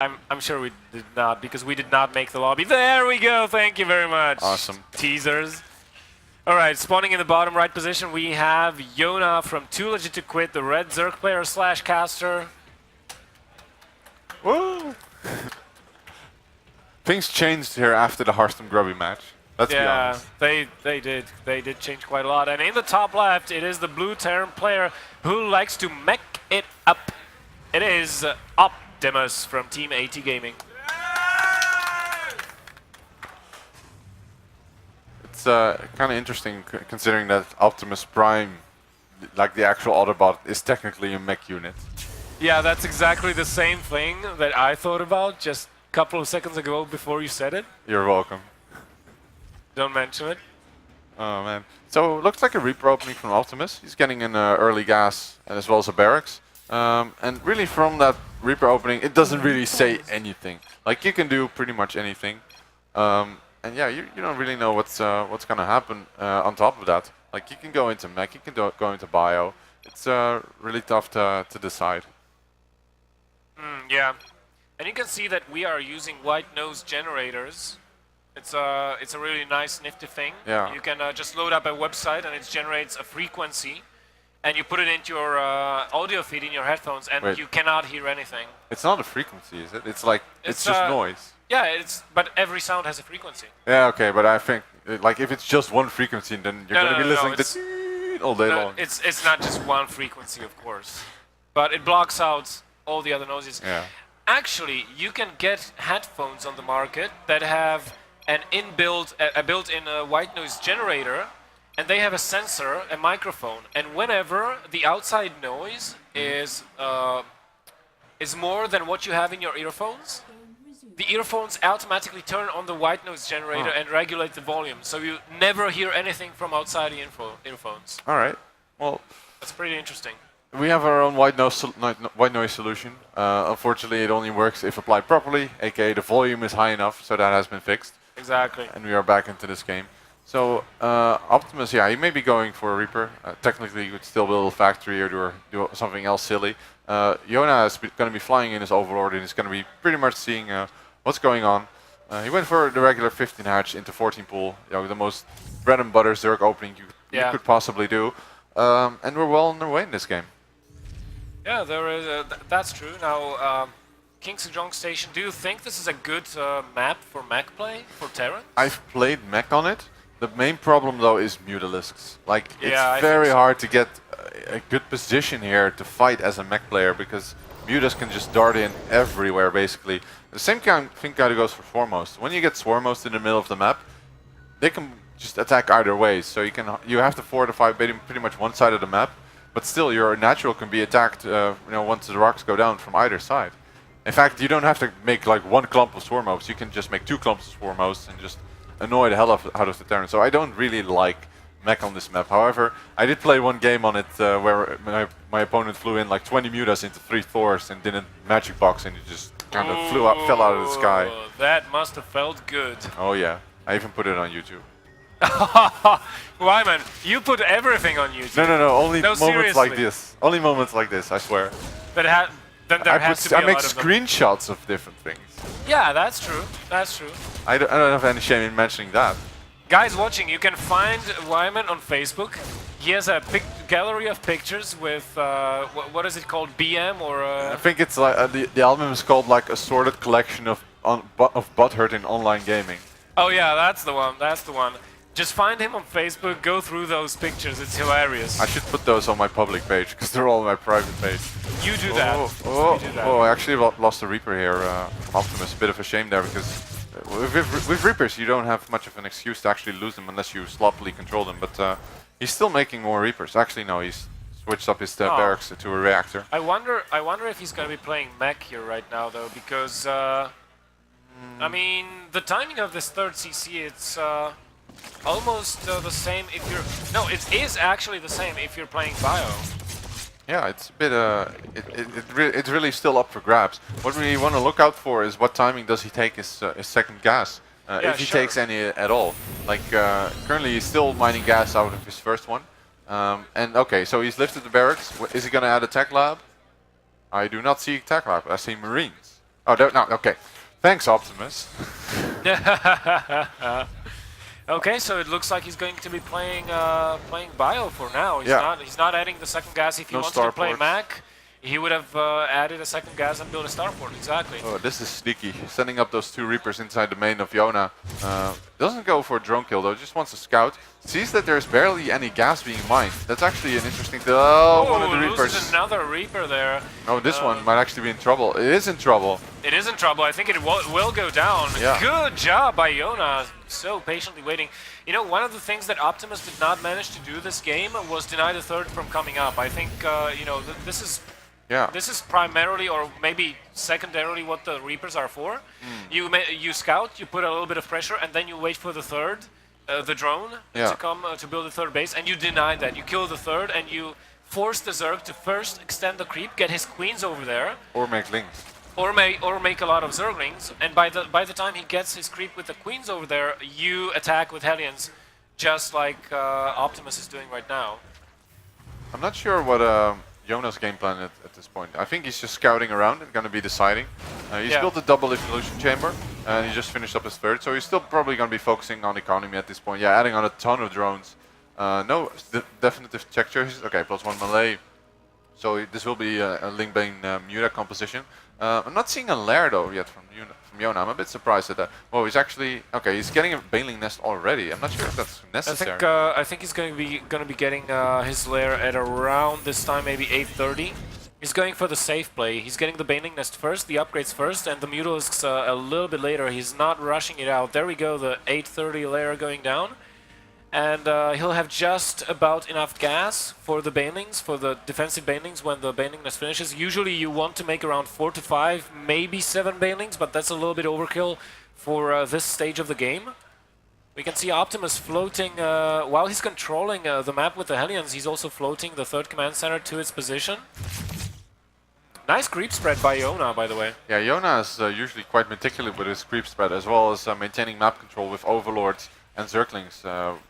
I'm sure we did not, because we did not make the lobby. There we go. Thank you very much. Awesome. Teasers. All right, spawning in the bottom right position, we have Yona from 2legit2quit, the red Zerg player / caster. Woo! Things changed here after the Hearthstone Grubby match. Let's be honest. They did change quite a lot. And in the top left, it is the blue Terran player who likes to mech it up. It is Optimus from Team AT Gaming. It's kind of interesting considering that Optimus Prime, like the actual Autobot, is technically a mech unit. Yeah, that's exactly the same thing that I thought about just a couple of seconds ago before you said it. You're welcome. Don't mention it. Oh man. So looks like a Reaper opening from Optimus. He's getting an early gas and as well as a barracks. And really from that Reaper opening, it doesn't really say anything. Like you can do pretty much anything. And yeah, you don't really know what's gonna happen on top of that. Like you can go into mech, you can go into bio. It's really tough to decide. Yeah, and you can see that we are using white nose generators. It's a really nice, nifty thing. Yeah. You can just load up a website and it generates a frequency, and you put it into your audio feed in your headphones, and Wait. you cannot hear anything. It's not a frequency, is it? It's like it's just noise. Yeah, but every sound has a frequency. Yeah, okay, but I think like if it's just one frequency, then you're gonna be listening to all day long. It's not just one frequency, of course, but it blocks out all the other noises. Yeah. Actually, you can get headphones on the market that have an a built-in white noise generator, and they have a sensor, a microphone, and whenever the outside noise is more than what you have in your earphones, the earphones automatically turn on the white noise generator and regulate the volume, so you never hear anything from outside the earphones. All right. Well, that's pretty interesting. We have our own white noise solution. Unfortunately, it only works if applied properly, aka the volume is high enough, so that has been fixed. Exactly. And we are back into this game. So Optimus, yeah, he may be going for a Reaper. Technically, you could still build a factory or do something else silly. Yona is going to be flying in his Overlord and he's going to be pretty much seeing what's going on. He went for the regular 15 hatch into 14 pool, the most bread and butter Zerg opening you could possibly do. And we're well on our way in this game. Yeah, there is. That's true. Now, King Sejong Station. Do you think this is a good map for mech play for Terran? I've played mech on it. The main problem though is mutalisks. Like it's very hard to get a good position here to fight as a mech player because mutas can just dart in everywhere basically. The same kind of thing goes for Foremost. When you get Swarmost in the middle of the map, they can just attack either way. So you have to fortify pretty much one side of the map. But still, your natural can be attacked, once the rocks go down from either side. In fact, you don't have to make like one clump of Swarmosts. You can just make 2 clumps of Swarmosts and just annoy the hell out of the Terran. So I don't really like mech on this map. However, I did play one game on it where my opponent flew in like 20 mutas into 3 Thors and didn't magic box, and it just kind of fell out of the sky. That must have felt good. Oh yeah, I even put it on YouTube. Why, man? You put everything on YouTube. No. Only moments seriously. like this. Only moments like this. I swear. Then there has to be I make screenshots of different things. Yeah, that's true. That's true. I don't have any shame in mentioning that. Guys watching, you can find Wyman on Facebook. He has a gallery of pictures with what is it called? BM or? I think it's like the album is called like Assorted Collection of Butthurt in Online Gaming. Oh yeah, that's the one. That's the one. Just find him on Facebook, go through those pictures, it's hilarious. I should put those on my public page, because they're all on my private page. You do that. Oh, I actually lost a Reaper here, Optimus. A bit of a shame there, because with Reapers you don't have much of an excuse to actually lose them unless you sloppily control them, but he's still making more Reapers. Actually no, he's switched up his barracks to a reactor. I wonder if he's going to be playing mech here right now though, because I mean, the timing of this 3rd CC, it's almost the same if you're... No, it is actually the same if you're playing bio. Yeah, it's a bit... it's really still up for grabs. What we want to look out for is what timing does he take his second gas. If he takes any at all. Like, currently he's still mining gas out of his first one. And okay, so he's lifted the barracks. Is he going to add a tech lab? I do not see tech lab. I see Marines. Oh, no, okay. Thanks, Optimus. Okay, so it looks like he's going to be playing playing Bio for now. He's not adding the second gas. If he wanted to play Mac, he would have added a second gas and built a starport, exactly. Oh, this is sneaky. Sending up those 2 Reapers inside the main of Yona. Doesn't go for a drone kill though, just wants to scout. Sees that there's barely any gas being mined. That's actually an interesting... one of the Reapers. Loses another Reaper there. Oh, this one might actually be in trouble. It is in trouble. It is in trouble. I think it will go down. Yeah. Good job by Yona. So patiently waiting. You know, one of the things that Optimus did not manage to do this game was deny the third from coming up. I think, you know, this is... Yeah. This is primarily, or maybe secondarily, what the Reapers are for. You scout, you put a little bit of pressure, and then you wait for the third, the drone, to come to build the third base, and you deny that. You kill the third, and you force the Zerg to first extend the creep, get his queens over there, or make lings, or make a lot of Zerglings. And by the time he gets his creep with the queens over there, you attack with Hellions, just like Optimus is doing right now. I'm not sure what Yona's game plan at this point. I think he's just scouting around and going to be deciding. He's built a double evolution chamber and he just finished up his third, so he's still probably going to be focusing on economy at this point. Yeah, adding on a ton of drones. No definitive check choices. Okay, +1 melee. So this will be a Ling Bane Muta composition. I'm not seeing a lair though yet from Yona. I'm a bit surprised at that. Oh, he's actually he's getting a Baneling nest already. I'm not sure if that's necessary. I think he's going to be getting his lair at around this time, maybe 8:30. He's going for the safe play. He's getting the Baneling nest first, the upgrades first, and the Mutalisks a little bit later. He's not rushing it out. There we go, the 8:30 lair going down. And he'll have just about enough gas for the Banelings, for the defensive Banelings when the Baneling nest finishes. Usually you want to make around 4 to 5, maybe 7 Banelings, but that's a little bit overkill for this stage of the game. We can see Optimus floating, while he's controlling the map with the Hellions, he's also floating the third command center to its position. Nice creep spread by Yona, by the way. Yeah, Yona is usually quite meticulous with his creep spread, as well as maintaining map control with Overlords and Zerglings.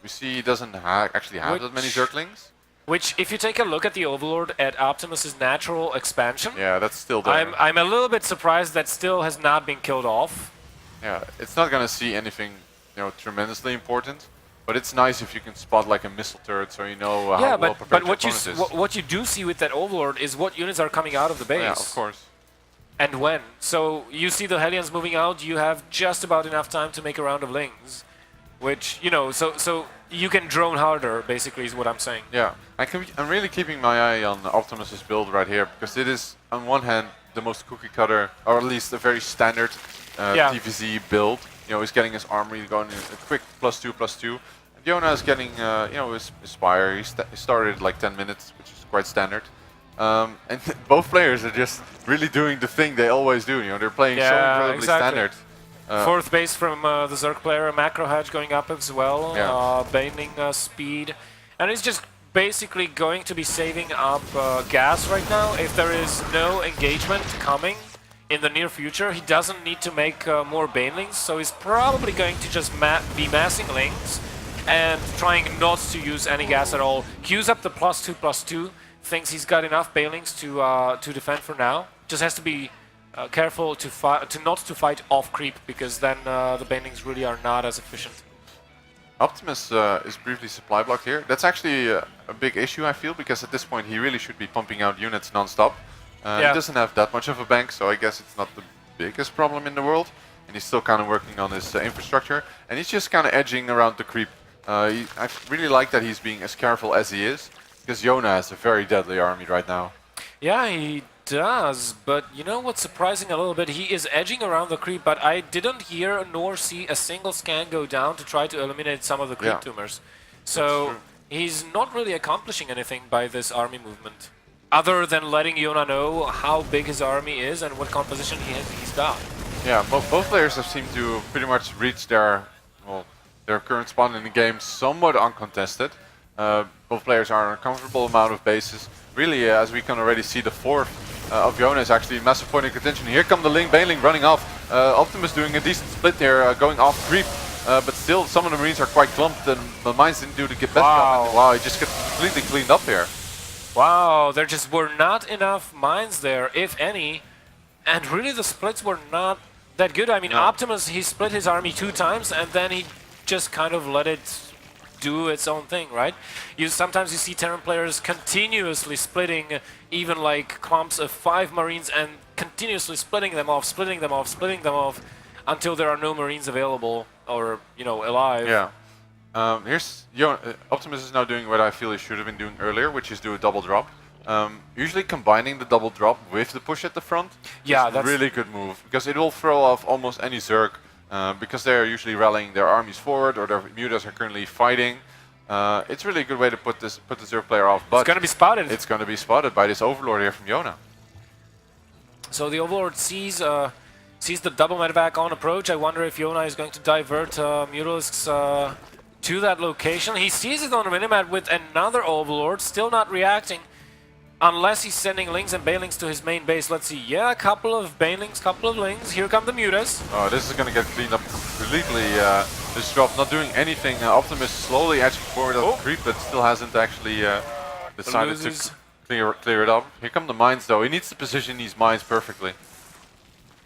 We see he doesn't actually have that many Zerglings. Which, if you take a look at the Overlord at Optimus's natural expansion, yeah, that's still there. I'm a little bit surprised that still has not been killed off. Yeah, it's not gonna see anything, you know, tremendously important, but it's nice if you can spot like a missile turret, so you know how well prepared your opponent is. What you do see with that Overlord is what units are coming out of the base. Yeah, of course. And when. So you see the Hellions moving out, you have just about enough time to make a round of Lings. Which, you know, so you can drone harder, basically, is what I'm saying. Yeah, I'm really keeping my eye on Optimus's build right here, because it is, on one hand, the most cookie cutter, or at least a very standard TVZ build. You know, he's getting his armory going in a quick +2/+2. And Yona is getting, you know, his Spire. He started like 10 minutes, which is quite standard. And both players are just really doing the thing they always do. You know, they're playing so incredibly standard. Fourth base from the Zerg player, Macro Hedge going up as well, Baneling speed. And he's just basically going to be saving up gas right now. If there is no engagement coming in the near future, he doesn't need to make more Banelings, so he's probably going to just be massing Lings and trying not to use any gas at all. Queues up the +2/+2, thinks he's got enough Banelings to defend for now. Just has to be careful to not to fight off creep, because then the Banelings really are not as efficient. Optimus is briefly supply blocked here. That's actually a big issue, I feel, because at this point he really should be pumping out units non-stop. He doesn't have that much of a bank, so I guess it's not the biggest problem in the world. And he's still kind of working on his infrastructure, and he's just kind of edging around the creep. I really like that he's being as careful as he is, because Yona has a very deadly army right now. Yeah, he does, but you know what's surprising a little bit? He is edging around the creep, but I didn't hear nor see a single scan go down to try to eliminate some of the creep tumors. So he's not really accomplishing anything by this army movement, other than letting Yona know how big his army is and what composition he's got. Yeah, both players have seemed to pretty much reach their current spot in the game somewhat uncontested. Both players are on a comfortable amount of bases. Really, as we can already see, the fourth of Yona is actually massive point of contention. Here come the Baneling running off. Optimus doing a decent split here, going off creep. But still, some of the Marines are quite clumped, and the mines didn't do the best job. Wow, he just got completely cleaned up here. Wow, there just were not enough mines there, if any. And really the splits were not that good. I mean, Optimus, he split his army 2 times and then he just kind of let it do its own thing, right? Sometimes you see Terran players continuously splitting even like clumps of 5 Marines and continuously splitting them off, splitting them off, splitting them off until there are no Marines available or, you know, alive. Yeah. Here's Optimus is now doing what I feel he should have been doing earlier, which is do a double drop. Usually combining the double drop with the push at the front is a really good move, because it will throw off almost any Zerg, because they're usually rallying their armies forward or their mutas are currently fighting. It's really a good way to put the Zerg player off. But it's going to be spotted. It's going to be spotted by this Overlord here from Yona. So the Overlord sees the double medevac on approach. I wonder if Yona is going to divert Mutalisks to that location. He sees it on the minimap with another Overlord, still not reacting. Unless he's sending Lings and Banelings to his main base. Let's see. Yeah, a couple of Banelings, couple of Lings. Here come the Mutas. Oh, this is going to get cleaned up completely. This drop not doing anything. Optimus slowly edging forward on the creep, but still hasn't actually decided to clear it up. Here come the mines, though. He needs to position these mines perfectly.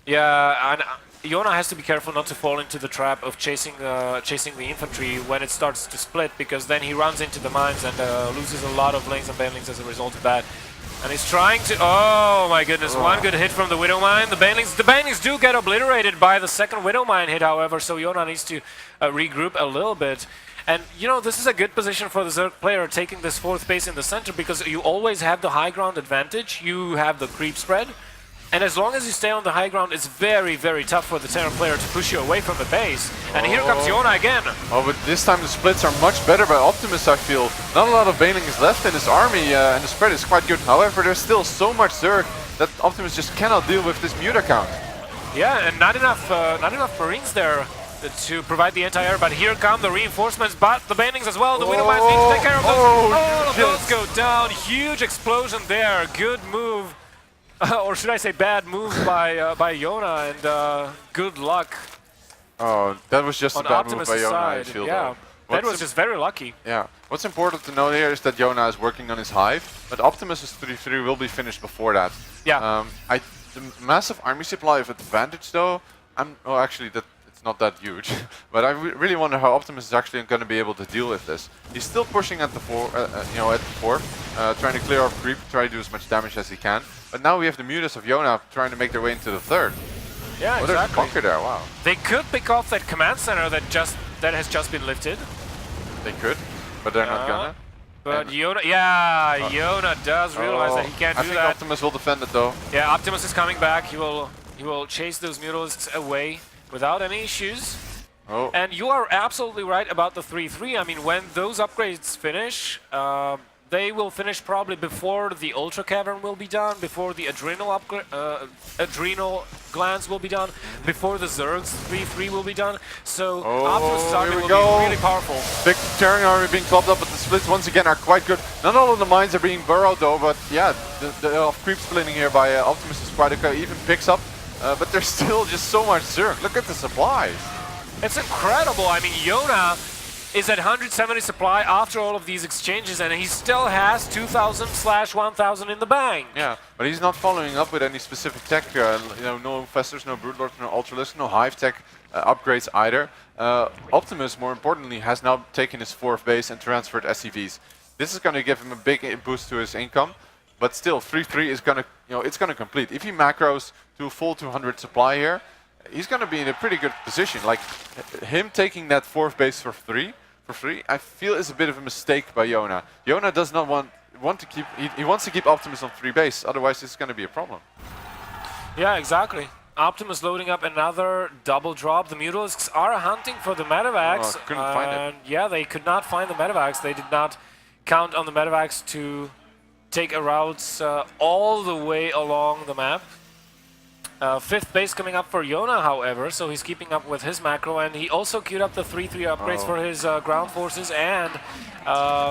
Yeah, and Yona has to be careful not to fall into the trap of chasing the infantry when it starts to split, because then he runs into the mines and loses a lot of Lings and Banelings as a result of that. And he's trying to... Oh my goodness, one good hit from the Widow Mine. The Banelings do get obliterated by the second Widow Mine hit, however, so Yona needs to regroup a little bit. And, you know, this is a good position for the Zerg player, taking this 4th base in the center, because you always have the high ground advantage. You have the creep spread. And as long as you stay on the high ground, it's very, very tough for the Terran player to push you away from the base. And here comes Yona again. Oh, but this time the splits are much better by Optimus, I feel. Not a lot of Banelings left in his army, and the spread is quite good. However, there's still so much Zerg that Optimus just cannot deal with this Muta count. Yeah, and not enough Marines there to provide the anti-air, but here come the reinforcements, but the Banelings as well. The Widow Mines need to take care of those. All of those go down. Huge explosion there. Good move. Or should I say bad move by Yona, and good luck. Oh, that was just a bad Optimus' move by Yona, side. I feel. Yeah, that was just very lucky. Yeah. What's important to know here is that Yona is working on his hive, but Optimus' 3-3 will be finished before that. Yeah. The massive army supply of advantage, though, well, actually, it's not that huge. But I really wonder how Optimus is actually going to be able to deal with this. He's still pushing at the fourth, trying to clear off creep, try to do as much damage as he can. But now we have the Mutas of Yona trying to make their way into the 3rd. Yeah, exactly. There's a bunker there, wow. They could pick off that command center that has just been lifted. They could, but they're not gonna. But Yona, Yona does realize that he can't do that. I think Optimus will defend it though. Yeah, Optimus is coming back. He will chase those Mutalisks away without any issues. Oh. And you are absolutely right about the 3-3. I mean, when those upgrades finish, they will finish probably before the Ultra Cavern will be done, before the adrenal glands will be done, before the Zerg's 3-3 will be done. So Optimus' army will be really powerful. Big Terran army being clubbed up, but the splits once again are quite good. Not all of the mines are being burrowed though, but yeah, the creep splitting here by Optimus is quite okay. Even picks up, but there's still just so much Zerg. Look at the supplies. It's incredible. I mean, Yona is at 170 supply after all of these exchanges, and he still has 2,000/1,000 in the bank. Yeah, but he's not following up with any specific tech. No Festers, no Broodlords, no Ultralisks, no Hive tech upgrades either. Optimus, more importantly, has now taken his 4th base and transferred SCVs. This is going to give him a big boost to his income, but still, 3-3 is going to, it's going to complete. If he macros to a full 200 supply here, he's going to be in a pretty good position. Like him taking that 4th base for free, I feel is a bit of a mistake by Yona. Yona does not want to keep. He wants to keep Optimus on 3 base. Otherwise, it's going to be a problem. Yeah, exactly. Optimus loading up another double drop. The Mutalisks are hunting for the medevacs. Couldn't find it. Yeah, they could not find the medevacs. They did not count on the medevacs to take a route all the way along the map. 5th base coming up for Yona, however, so he's keeping up with his macro, and he also queued up the 3-3 upgrades for his ground forces and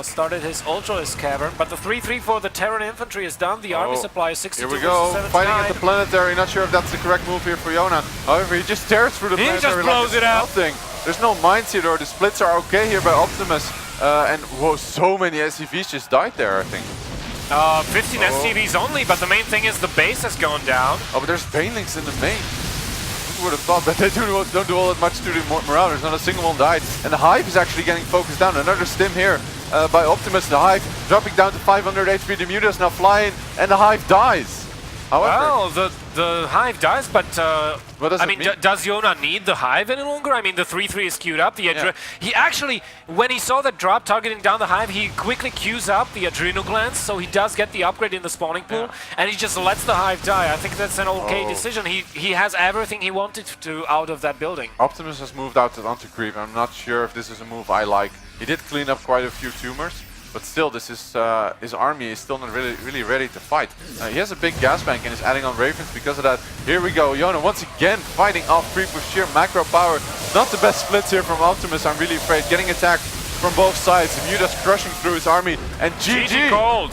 started his Ultralisk Cavern. But the 3-3 for the Terran infantry is done. The army supply is 62 Here we go, fighting at the planetary. Not sure if that's the correct move here for Yona. However, he just tears through the planetary. He just blows it out. There's no mines here, though. The splits are okay here by Optimus. And whoa, so many SCVs just died there, I think. 15 SCVs only, but the main thing is the base has gone down. Oh, but there's Banelings in the main. Who would have thought that they don't do all that much to the Marauders? Not a single one died. And the Hive is actually getting focused down. Another stim here by Optimus. The Hive dropping down to 500 HP. The Mutas now flying, and the Hive dies. However, well, the Hive dies, but what does I it mean, mean? does Yona need the Hive any longer? I mean, the 3-3 is queued up. He actually, when he saw that drop targeting down the Hive, he quickly queues up the adrenal glands, so he does get the upgrade in the spawning pool, and he just lets the Hive die. I think that's an okay decision. He has everything he wanted to out of that building. Optimus has moved out onto creep. I'm not sure if this is a move I like. He did clean up quite a few tumors. But still, this is his army is still not really ready to fight. He has a big gas bank and is adding on Ravens because of that. Here we go, Yona once again fighting off creep with sheer macro power. Not the best splits here from Optimus, I'm really afraid. Getting attacked from both sides. Muta's crushing through his army, and GG! Gold!